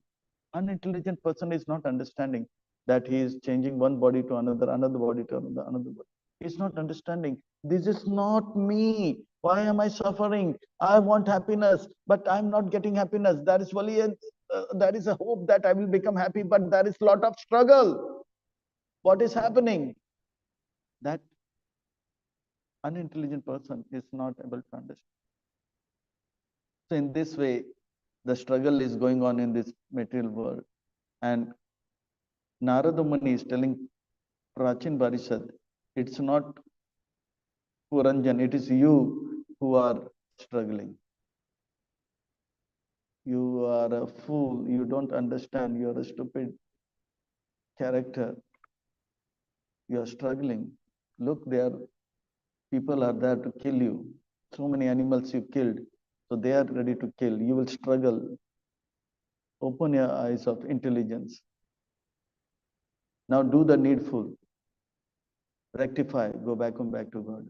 Speaker 1: Unintelligent person is not understanding that he is changing one body to another, another body to another, another body. He is not understanding. This is not me. Why am I suffering? I want happiness, but I'm not getting happiness. There is only there is a hope that I will become happy, but there is a lot of struggle. What is happening? That unintelligent person is not able to understand. So in this way, the struggle is going on in this material world. And Narada Muni is telling Prachin Parishad, it's not Puranjan, it is you who are struggling. You are a fool, you don't understand, you are a stupid character. You are struggling. Look, people are there to kill you. So many animals you killed, so they are ready to kill. You will struggle. Open your eyes of intelligence. Now do the needful. Rectify, go back to God.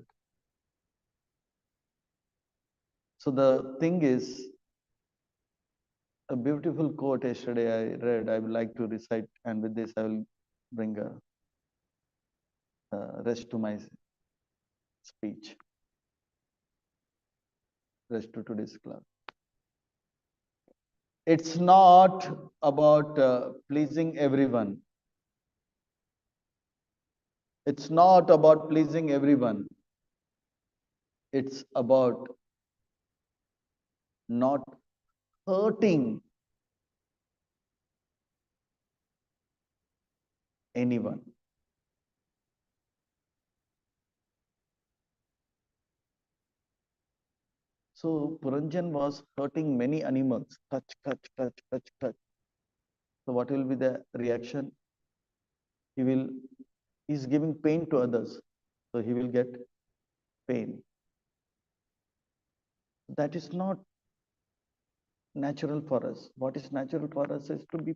Speaker 1: So the thing is, a beautiful quote yesterday I read, I would like to recite, and with this I will bring a rest to my speech, rest to today's class. It's not about pleasing everyone. It's not about pleasing everyone. It's about not hurting anyone. So Puranjan was hurting many animals. Touch, touch, touch, touch, touch. So what will be the reaction? He's giving pain to others. So he will get pain. That is not natural for us. What is natural for us is to be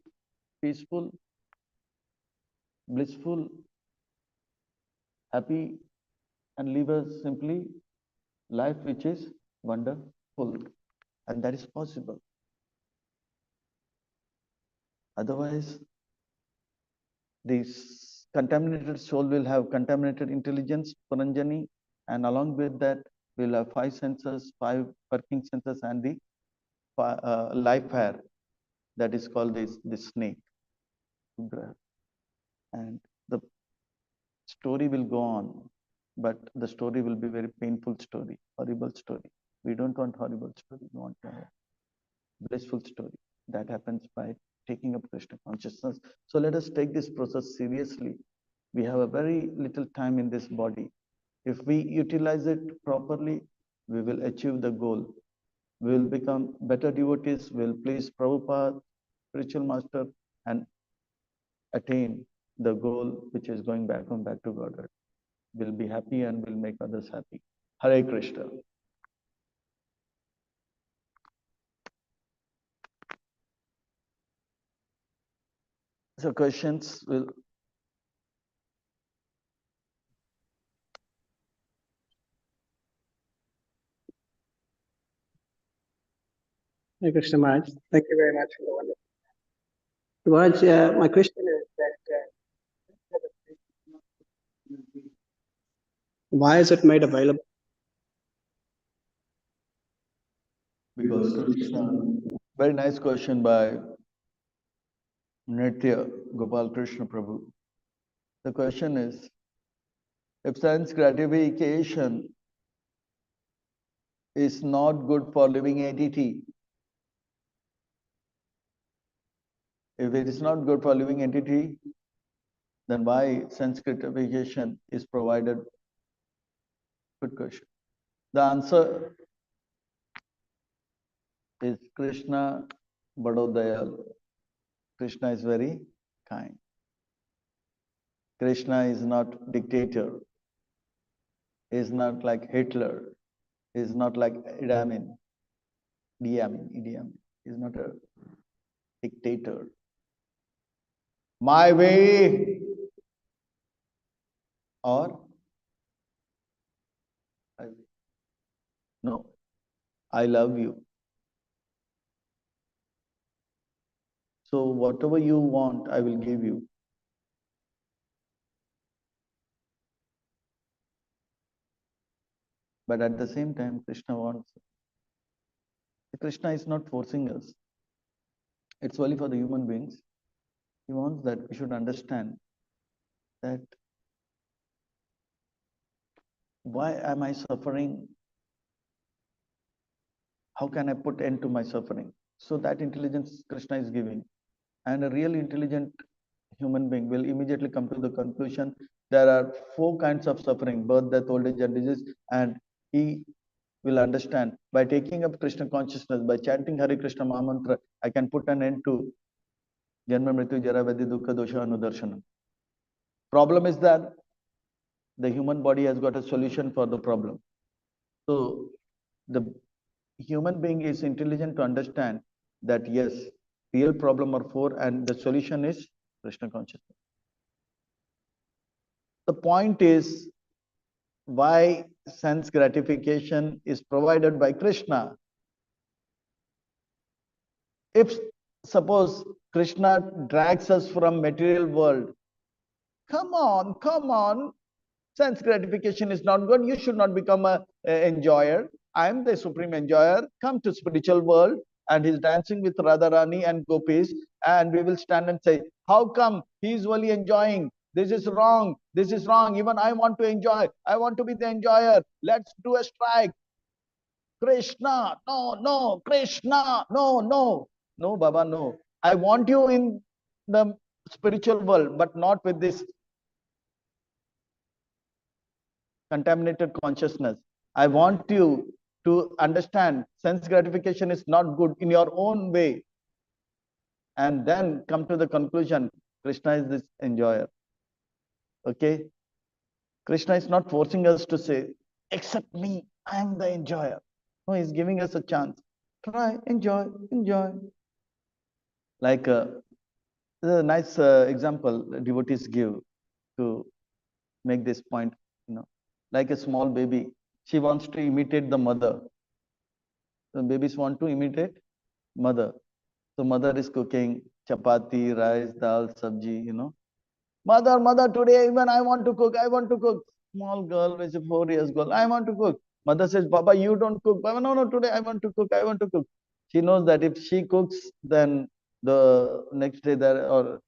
Speaker 1: peaceful, blissful, happy, and live a simply life which is wonderful. And that is possible. Otherwise, this contaminated soul will have contaminated intelligence, Paranjani, and along with that, we'll have five senses, five working senses, and the life hair that is called this snake. And the story will go on, but the story will be very painful story, horrible story. We don't want horrible story. We want to have blissful story. That happens by taking up Krishna consciousness. So let us take this process seriously. We have a very little time in this body. If we utilize it properly, we will achieve the goal. We will become better devotees, we will please Prabhupada, spiritual master, and attain the goal, which is going back to Godhead. We'll be happy and we'll make others happy. Hare Krishna. So questions will.
Speaker 2: Hare Krishna Maharaj, thank you very much for the wonderful. Maharaj, my question is that why is it made available?
Speaker 1: Because Krishna, very nice question by Nitya Gopal Krishna Prabhu. The question is, if sense gratification is not good for living entity, if it is not good for living entity, then why sense gratification is provided? Good question. The answer is Krishna Bado Dayal. Krishna is very kind. Krishna is not dictator. He is not like Hitler. He is not like Idi Amin. He is not a dictator. My way or no, I love you. So whatever you want, I will give you. But at the same time, Krishna wants. Krishna is not forcing us. It's only for the human beings. He wants that we should understand that why am I suffering? How can I put end to my suffering? So that intelligence Krishna is giving. And a real intelligent human being will immediately come to the conclusion there are four kinds of suffering: birth, death, old age, and disease. And he will understand by taking up Krishna consciousness, by chanting Hare Krishna Mahamantra, I can put an end to Janma Mrityu Jara Vyadhi Dukkha Dosha Anudarshanam. Problem is that the human body has got a solution for the problem. So the human being is intelligent to understand that yes, real problem are four and the solution is Krishna consciousness. The point is why sense gratification is provided by Krishna. If suppose Krishna drags us from material world, come on, sense gratification is not good. You should not become a enjoyer. I am the supreme enjoyer. Come to spiritual world. And he's dancing with Radharani and Gopis. And we will stand and say, how come he's only enjoying? This is wrong. This is wrong. Even I want to enjoy. I want to be the enjoyer. Let's do a strike. Krishna, no, Krishna, no, Baba, no. I want you in the spiritual world, but not with this contaminated consciousness. I want you to understand sense gratification is not good in your own way. And then come to the conclusion, Krishna is this enjoyer. Okay? Krishna is not forcing us to say, accept me, I am the enjoyer. No, he's giving us a chance. Try, enjoy. Like a nice example devotees give to make this point, like a small baby. She wants to imitate the mother. The babies want to imitate mother. So mother is cooking chapati, rice, dal, sabji, Mother, today even I want to cook. I want to cook. Small girl, which is 4 years girl, I want to cook. Mother says, Baba, you don't cook. Baba, no, today I want to cook. I want to cook. She knows that if she cooks, then the next day there or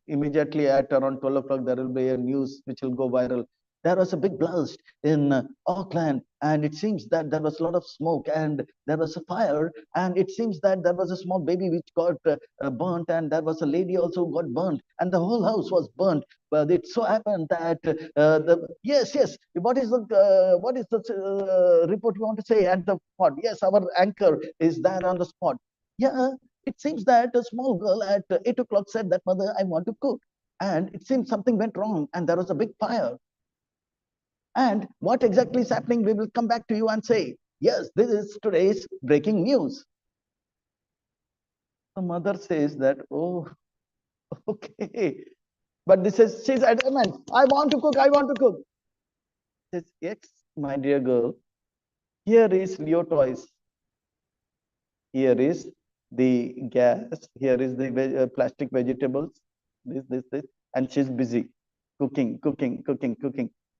Speaker 1: immediately at around 12 o'clock, there will be a news which will go viral. There was a big blast in Auckland, and it seems that there was a lot of smoke, and there was a fire, and it seems that there was a small baby which got burnt, and there was a lady also got burnt, and the whole house was burnt. But it so happened that yes, what is the report you want to say at the spot? Yes, our anchor is there on the spot. Yeah, it seems that a small girl at 8 o'clock said that, Mother, I want to cook. And it seems something went wrong and there was a big fire. And what exactly is happening, we will come back to you and say, yes, this is today's breaking news. The mother says that, oh, okay. But she's adamant. I want to cook. I want to cook. Says, yes, my dear girl, here is Leo toys. Here is the gas. Here is the plastic vegetables. This. And she's busy cooking.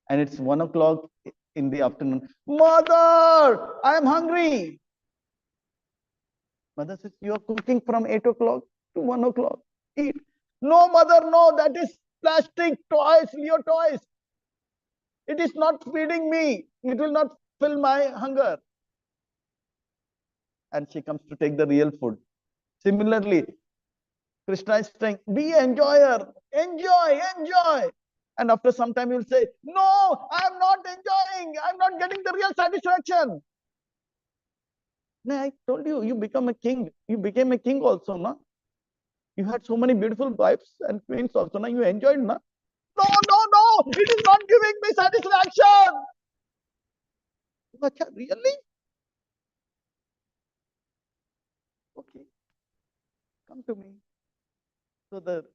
Speaker 1: And it's 1 o'clock in the afternoon. Mother, I am hungry. Mother says, you are cooking from 8 o'clock to 1 o'clock. Eat. No, mother, no, that is plastic toys, Leo toys. It is not feeding me. It will not fill my hunger. And she comes to take the real food. Similarly, Krishna is saying, be an enjoyer, enjoy. And after some time, you'll say, no, I'm not enjoying. I'm not getting the real satisfaction. Now, I told you, you become a king. You became a king also, no? You had so many beautiful wives and queens also. Now you enjoyed, no? No. It is not giving me satisfaction. Really? Okay. Come to me. So the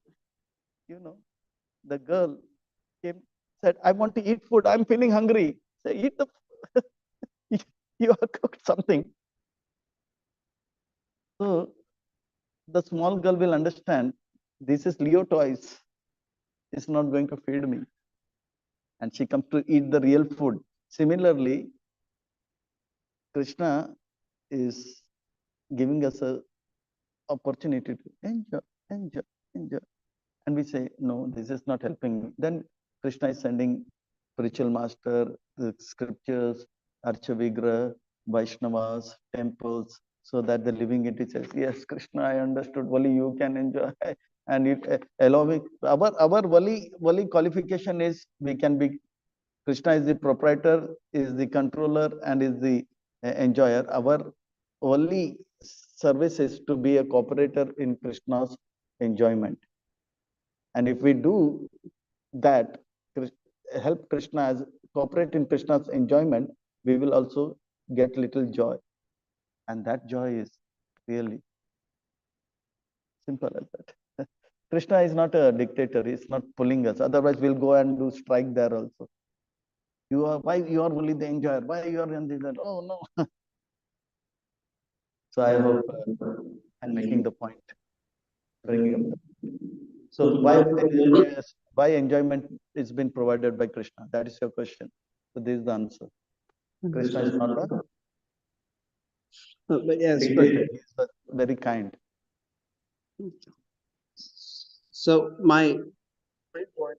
Speaker 1: girl came, said, I want to eat food. I'm feeling hungry. Say, eat the you have cooked something. So the small girl will understand this is Leo toys. It's not going to feed me. And she comes to eat the real food. Similarly, Krishna is giving us a opportunity to enjoy. And we say, no, this is not helping me. Then Krishna is sending spiritual master, the scriptures, Archavigra, Vaishnavas, temples, so that the living entity says, yes, Krishna, I understood. Only you can enjoy. And it allowing our Vali qualification is we can be Krishna is the proprietor, is the controller, and is the enjoyer. Our only service is to be a cooperator in Krishna's enjoyment. And if we do that, help Krishna as cooperate in Krishna's enjoyment, we will also get little joy. And that joy is really simple as that. Krishna is not a dictator, he's not pulling us. Otherwise, we'll go and do strike there also. Why you are only the enjoyer? Why you are in that? Oh no. So I hope I'm making the point, bringing up. So why enjoyment is been provided by Krishna? That is your question. So this is the answer. Krishna is not a dictator. He is very kind.
Speaker 2: So my point.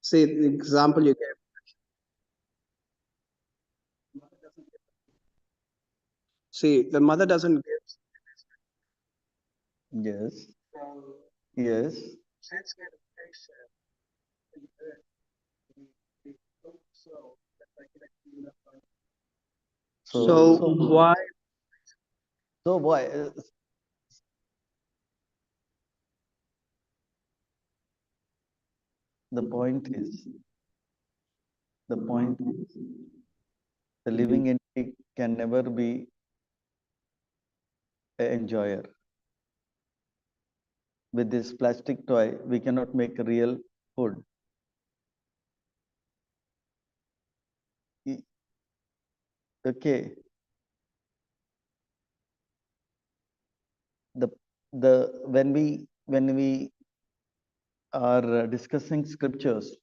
Speaker 2: See the example you gave. See, the mother doesn't give.
Speaker 1: Yes. Yes.
Speaker 2: So why?
Speaker 1: So why? The point is the living entity can never be an enjoyer. With this plastic toy, we cannot make real food. Okay. When we are discussing scriptures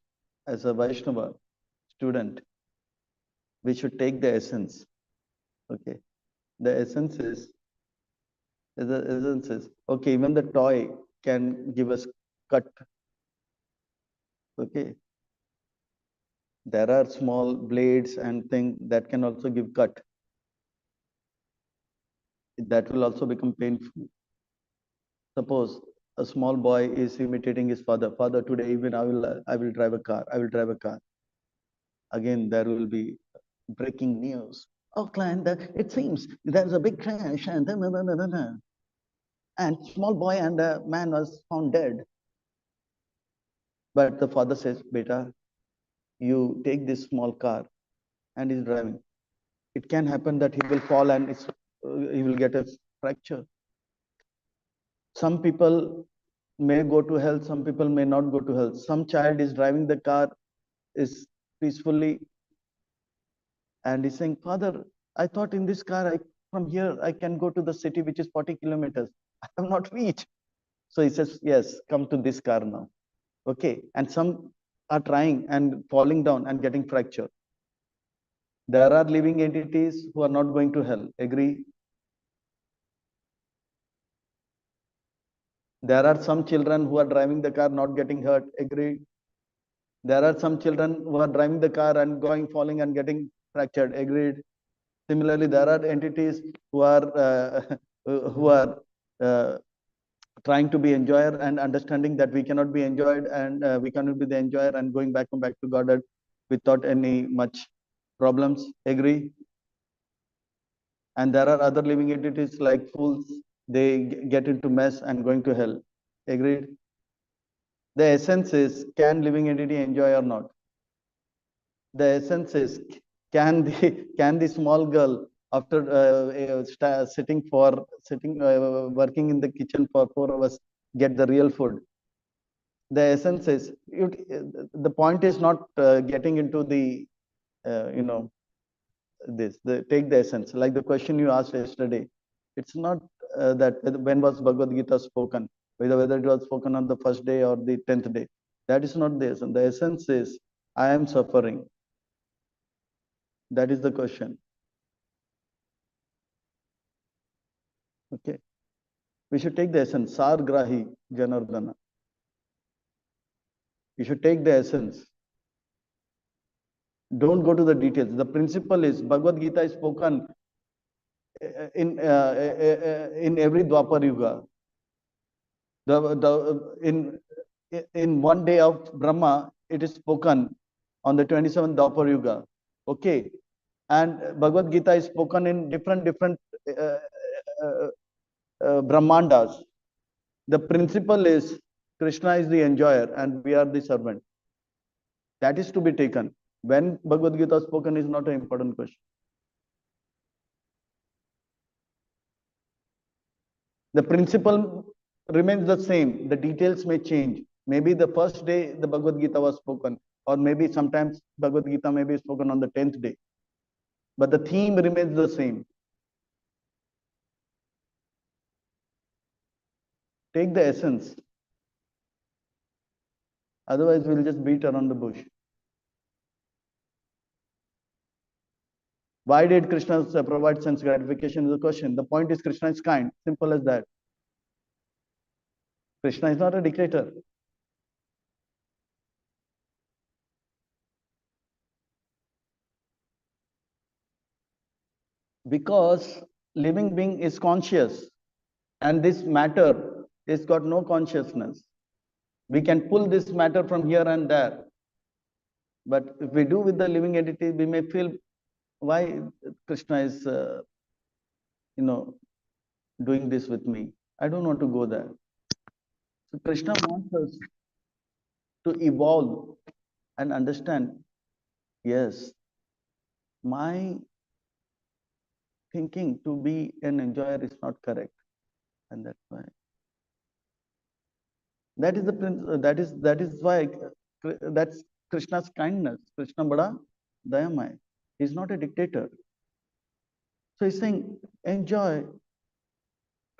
Speaker 1: as a Vaishnava student, we should take the essence. Okay. The essence is okay. Even the toy can give us cut. Okay. There are small blades and things that can also give cut. That will also become painful. Suppose a small boy is imitating his father. Father, today even I will drive a car. I will drive a car. Again, there will be breaking news. Oh, client, it seems there's a big crash and and small boy and a man was found dead. But the father says, "Beta, you take this small car," and he's driving. It can happen that he will fall and he will get a fracture. Some people may go to hell, some people may not go to hell. Some child is driving the car is peacefully and he's saying, Father, I thought in this car from here I can go to the city which is 40 kilometers. I have not reached. So he says, yes, come to this car now. Okay. And some are trying and falling down and getting fractured. There are living entities who are not going to hell. Agree? There are some children who are driving the car not getting hurt. Agree? There are some children who are driving the car and going, falling and getting fractured. Agreed? Similarly, there are entities who are who are uh, trying to be enjoyer and understanding that we cannot be enjoyed and we cannot be the enjoyer and going back to Godhead without any much problems. Agree? And there are other living entities like fools. They get into mess and going to hell. Agreed? The essence is, can living entity enjoy or not? The essence is, can the small girl after sitting working in the kitchen for 4 hours get the real food? The essence is, the point is not getting into the you know take the essence, like the question you asked yesterday. It's not that when was Bhagavad Gita spoken, whether it was spoken on the first day or the 10th day. That is not the essence. The essence is, I am suffering. That is the question. Okay. We should take the essence. Sargrahi Janardana. You should take the essence. Don't go to the details. The principle is, Bhagavad Gita is spoken in every Dwapar Yuga. In one day of Brahma, it is spoken on the 27th Dwapar Yuga. Okay. And Bhagavad Gita is spoken in different uh, uh, Brahmandas. The principle is, Krishna is the enjoyer and we are the servant. That is to be taken. When Bhagavad Gita is spoken is not an important question. The principle remains the same. The details may change. Maybe the first day the Bhagavad Gita was spoken, or maybe sometimes Bhagavad Gita may be spoken on the 10th day. But the theme remains the same. Take the essence. Otherwise, we'll just beat around the bush. Why did Krishna provide sense gratification is the question. The point is, Krishna is kind. Simple as that. Krishna is not a dictator. Because living being is conscious and this matter is got no consciousness. We can pull this matter from here and there. But if we do with the living entity, we may feel why Krishna is, doing this with me. I don't want to go there. So Krishna wants us to evolve and understand, yes, my thinking to be an enjoyer is not correct. And that's why. That is the that is why that's Krishna's kindness. Krishna Bada Dayamay. He's not a dictator. So he's saying, enjoy,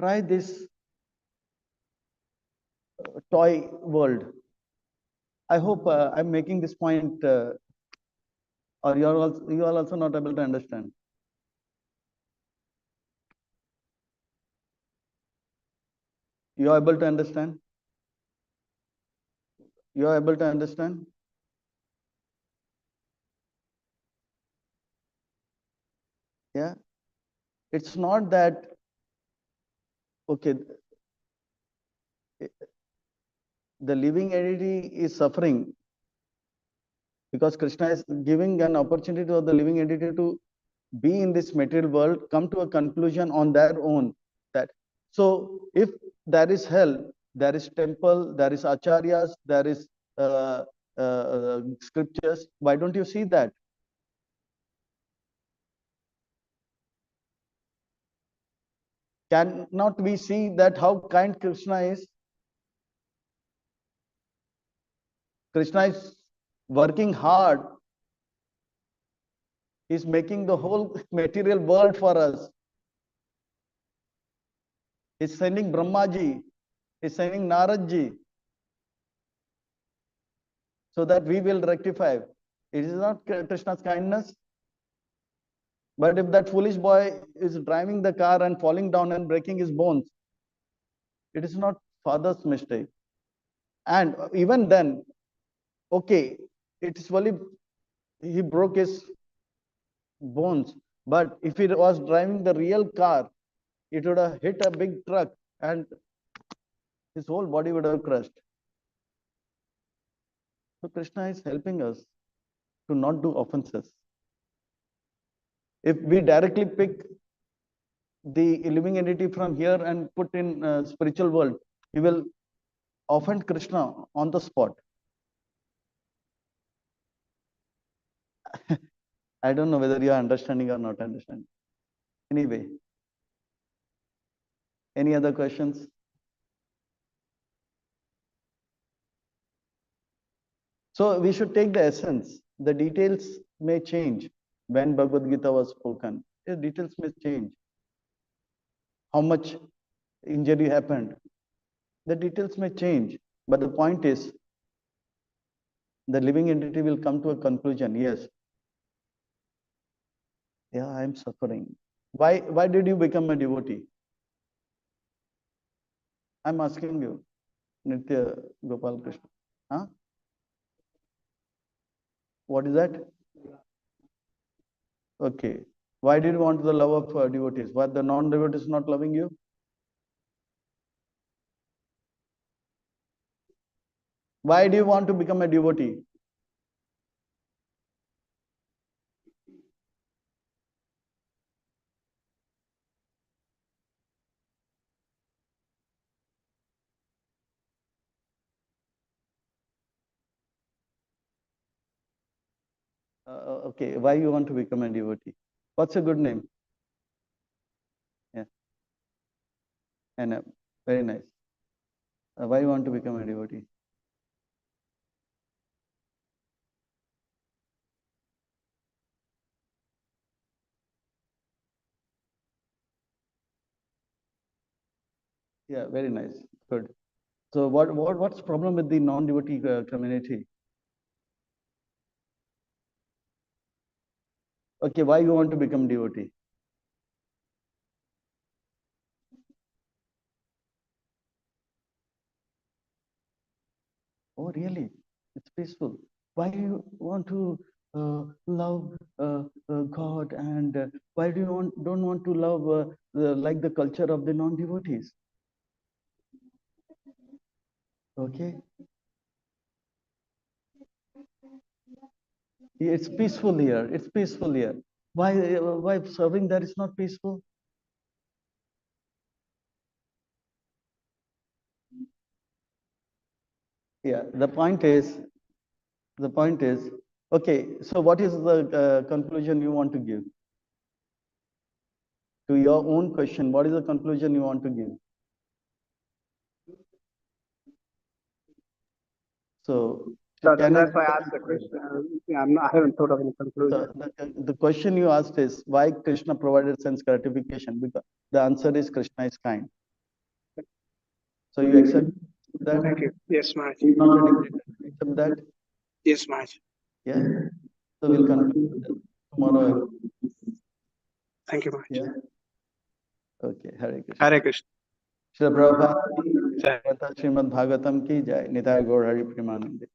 Speaker 1: try this toy world. I hope I'm making this point, or you are also not able to understand. You are able to understand? You are able to understand? Yeah. It's not that, okay, the living entity is suffering because Krishna is giving an opportunity to the living entity to be in this material world, come to a conclusion on their own. That so, if there is hell, there is temple, there is acharyas, there is scriptures. Why don't you see that? Cannot we see that how kind Krishna is? Krishna is working hard. He's making the whole material world for us. He's sending Brahmaji. He's sending Naradji so that we will rectify. It is not Krishna's kindness. But if that foolish boy is driving the car and falling down and breaking his bones, it is not father's mistake. And even then, okay, it is only he broke his bones. But if he was driving the real car, it would have hit a big truck and his whole body would have crushed. So Krishna is helping us to not do offenses. If we directly pick the living entity from here and put in spiritual world, we will offend Krishna on the spot. I don't know whether you are understanding or not understanding. Anyway, any other questions? So we should take the essence. The details may change when Bhagavad Gita was spoken. The details may change. How much injury happened? The details may change. But the point is, the living entity will come to a conclusion. Yes. Yeah, I'm suffering. Why did you become a devotee? I'm asking you, Nitya Gopal Krishna. Huh? What is that? Okay. Why did you want the love of devotees? Why the non-devotees not loving you? Why do you want to become a devotee? Okay. Why you want to become a devotee? What's a good name? Yeah. And very nice. Why you want to become a devotee? Yeah. Very nice. Good. So what's the problem with the non-devotee community? Okay. Why you want to become devotee? Oh, really? It's peaceful. Why do you want to love God, and why do you don't want to love like the culture of the non-devotees? Okay, it's peaceful here. It's peaceful here. Why serving there is not peaceful? Yeah. The point is, okay. So what is the conclusion you want to give to your own question? What is the conclusion you want to give? So
Speaker 2: So that's why I asked the question. Yeah, I haven't thought of any conclusion.
Speaker 1: So the question you asked is why Krishna provided sense gratification? Because the answer is Krishna is kind. So you accept that?
Speaker 2: Thank you. Yes, Maharaj.
Speaker 1: Not a dictator. Accept that?
Speaker 2: Yes, Maharaj.
Speaker 1: Yeah. So we'll continue tomorrow.
Speaker 2: Thank you, Maharaj.
Speaker 1: Yeah. Okay. Hare Krishna.
Speaker 2: Hare Krishna.
Speaker 1: Shri Prabhupada Srimad Bhagavatam ki jai. Nitai Gaur Hari Premanande.